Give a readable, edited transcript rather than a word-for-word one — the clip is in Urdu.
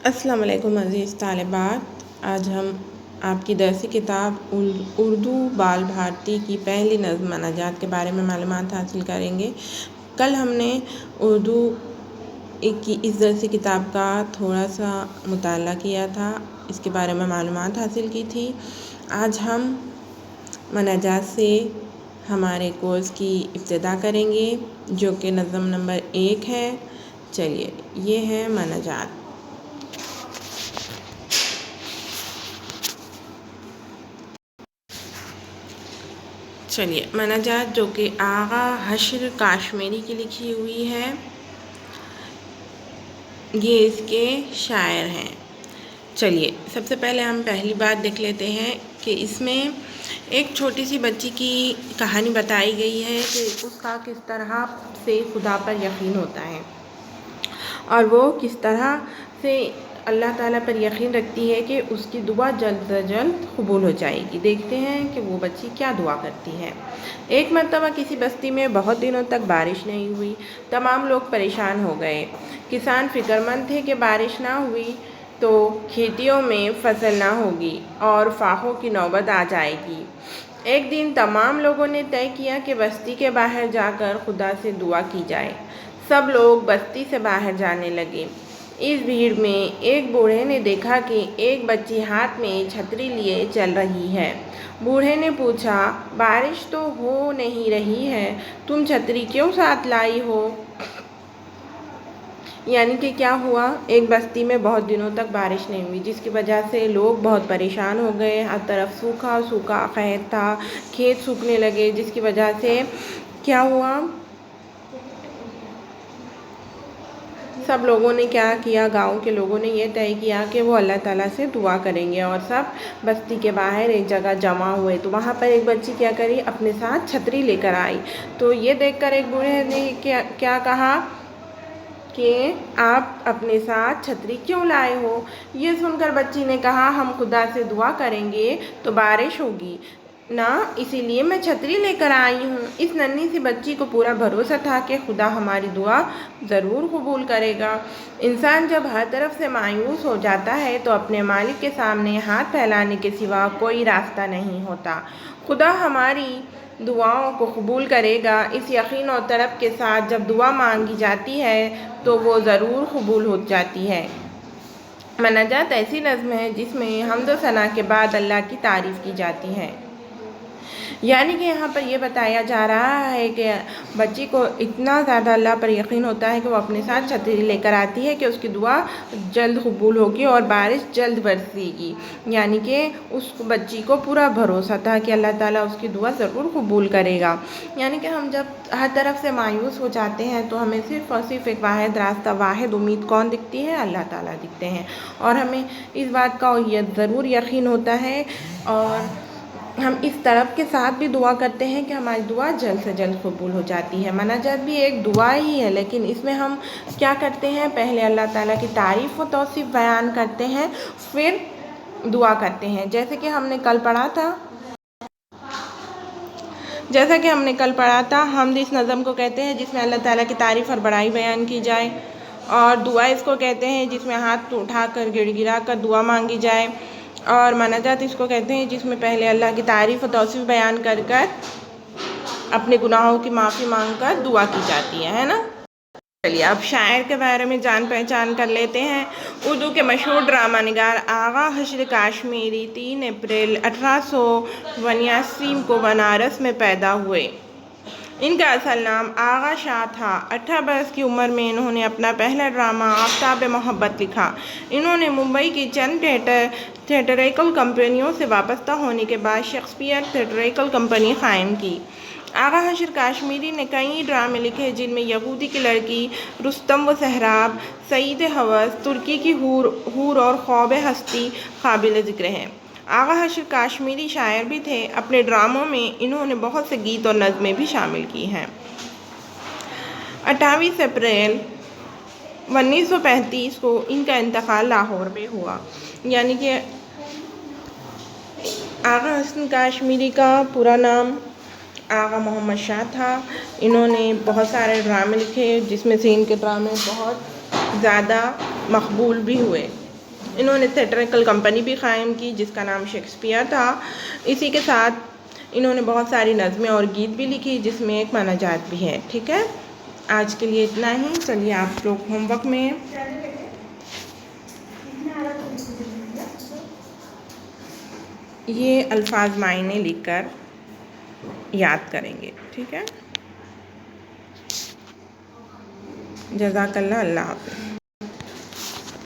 السلام علیکم عزیز طالبات، آج ہم آپ کی درسی کتاب اردو بال بھارتی کی پہلی نظم مناجات کے بارے میں معلومات حاصل کریں گے۔ کل ہم نے اردو کی اس درسی کتاب کا تھوڑا سا مطالعہ کیا تھا، اس کے بارے میں معلومات حاصل کی تھی۔ آج ہم مناجات سے ہمارے کورس کی ابتدا کریں گے، جو کہ نظم نمبر 1 ہے۔ چلیے، یہ ہے مناجات۔ چلیے، مناجات جو کہ آغا حشر کاشمیری کی لکھی ہوئی ہے، یہ اس کے شاعر ہیں۔ چلیے، سب سے پہلے ہم پہلی بات دیکھ لیتے ہیں کہ اس میں ایک چھوٹی سی بچی کی کہانی بتائی گئی ہے کہ اس کا کس طرح سے خدا پر یقین ہوتا ہے اور وہ کس طرح سے اللہ تعالیٰ پر یقین رکھتی ہے کہ اس کی دعا جلد از جلد قبول ہو جائے گی۔ دیکھتے ہیں کہ وہ بچی کیا دعا کرتی ہے۔ ایک مرتبہ کسی بستی میں بہت دنوں تک بارش نہیں ہوئی۔ تمام لوگ پریشان ہو گئے۔ کسان فکر مند تھے کہ بارش نہ ہوئی تو کھیتیوں میں فصل نہ ہوگی اور فاقوں کی نوبت آ جائے گی۔ ایک دن تمام لوگوں نے طے کیا کہ بستی کے باہر جا کر خدا سے دعا کی جائے۔ سب لوگ بستی سے باہر جانے لگے۔ اس بھیڑ میں ایک بوڑھے نے دیکھا کہ ایک بچی ہاتھ میں چھتری لیے چل رہی ہے۔ بوڑھے نے پوچھا، بارش تو ہو نہیں رہی ہے، تم چھتری کیوں ساتھ لائی ہو؟ یعنی کہ کیا ہوا، ایک بستی میں بہت دنوں تک بارش نہیں ہوئی، جس کی وجہ سے لوگ بہت پریشان ہو گئے۔ ہر طرف سوکھا سوکھا قحط تھا، کھیت سوکھنے لگے، جس کی وجہ سے کیا ہوا، سب لوگوں نے کیا کیا، گاؤں کے لوگوں نے یہ طے کیا کہ وہ اللہ تعالیٰ سے دعا کریں گے، اور سب بستی کے باہر ایک جگہ جمع ہوئے۔ تو وہاں پر ایک بچی کیا کری، اپنے ساتھ چھتری لے کر آئی۔ تو یہ دیکھ کر ایک بوڑھے نے کیا کہا کہ آپ اپنے ساتھ چھتری کیوں لائے ہو؟ یہ سن کر بچی نے کہا، ہم خدا سے دعا کریں گے تو بارش ہوگی نا، اسی لیے میں چھتری لے کر آئی ہوں۔ اس ننھی سی بچی کو پورا بھروسہ تھا کہ خدا ہماری دعا ضرور قبول کرے گا۔ انسان جب ہر طرف سے مایوس ہو جاتا ہے تو اپنے مالک کے سامنے ہاتھ پھیلانے کے سوا کوئی راستہ نہیں ہوتا۔ خدا ہماری دعاؤں کو قبول کرے گا، اس یقین اور طلب کے ساتھ جب دعا مانگی جاتی ہے تو وہ ضرور قبول ہو جاتی ہے۔ مناجات ایسی نظم ہے جس میں حمد و ثنا کے بعد اللہ کی تعریف کی جاتی ہے۔ یعنی کہ یہاں پر یہ بتایا جا رہا ہے کہ بچی کو اتنا زیادہ اللہ پر یقین ہوتا ہے کہ وہ اپنے ساتھ چھتری لے کر آتی ہے کہ اس کی دعا جلد قبول ہوگی اور بارش جلد برسے گی۔ یعنی کہ اس بچی کو پورا بھروسہ تھا کہ اللہ تعالیٰ اس کی دعا ضرور قبول کرے گا۔ یعنی کہ ہم جب ہر طرف سے مایوس ہو جاتے ہیں تو ہمیں صرف اور صرف ایک واحد راستہ، واحد امید کون دکھتی ہے؟ اللہ تعالیٰ دکھتے ہیں، اور ہمیں اس بات کا ضرور یقین ہوتا ہے، اور ہم اس طلب کے ساتھ بھی دعا کرتے ہیں کہ ہماری دعا جلد سے جلد قبول ہو جاتی ہے۔ مناجات بھی ایک دعا ہی ہے، لیکن اس میں ہم کیا کرتے ہیں، پہلے اللہ تعالیٰ کی تعریف و توصیف بیان کرتے ہیں، پھر دعا کرتے ہیں۔ جیسے کہ ہم نے کل پڑھا تھا، حمد اس نظم کو کہتے ہیں جس میں اللہ تعالیٰ کی تعریف اور بڑائی بیان کی جائے، اور دعا اس کو کہتے ہیں جس میں ہاتھ اٹھا کر گڑ گڑا کر دعا مانگی جائے، اور مناجات اس کو کہتے ہیں جس میں پہلے اللہ کی تعریف و توصیف بیان کر اپنے گناہوں کی معافی مانگ کر دعا کی جاتی ہے نا۔ چلیے، اب شاعر کے بارے میں جان پہچان کر لیتے ہیں۔ اردو کے مشہور ڈرامہ نگار آغا حشر کاشمیری 3 اپریل 1889 کو بنارس میں پیدا ہوئے۔ ان کا اصل نام آغا شاہ تھا۔ 18 برس کی عمر میں انہوں نے اپنا پہلا ڈرامہ آفتاب محبت لکھا۔ انہوں نے ممبئی کی چند تھیٹریکل کمپنیوں سے وابستہ ہونے کے بعد شیکسپیئر تھیٹریکل کمپنی قائم کی۔ آغا حشر کاشمیری نے کئی ڈرامے لکھے جن میں یہودی کی لڑکی، رستم و سہراب، سعید ہوس، ترکی کی حور اور خواب ہستی قابل ذکر ہیں۔ آغا حشر کاشمیری شاعر بھی تھے۔ اپنے ڈراموں میں انہوں نے بہت سے گیت اور نظمیں بھی شامل کی ہیں۔ 28 اپریل 1935 کو ان کا انتقال لاہور میں ہوا۔ یعنی کہ آغا حشر کاشمیری کا پورا نام آغا محمد شاہ تھا۔ انہوں نے بہت سارے ڈرامے لکھے جس میں سے ان کے ڈرامے بہت زیادہ مقبول بھی ہوئے۔ انہوں نے تھیٹریکل کمپنی بھی قائم کی جس کا نام شیکسپیئر تھا. اسی کے ساتھ انہوں نے بہت ساری نظمیں اور گیت بھی لکھی جس میں ایک مناجات بھی ہے. ٹھیک ہے، آج کے لیے اتنا ہی. چلیے آپ لوگ ہوم ورک میں یہ الفاظ معنی لکھ کر یاد کریں گے. ٹھیک ہے، جزاک اللہ. اللہ حافظ.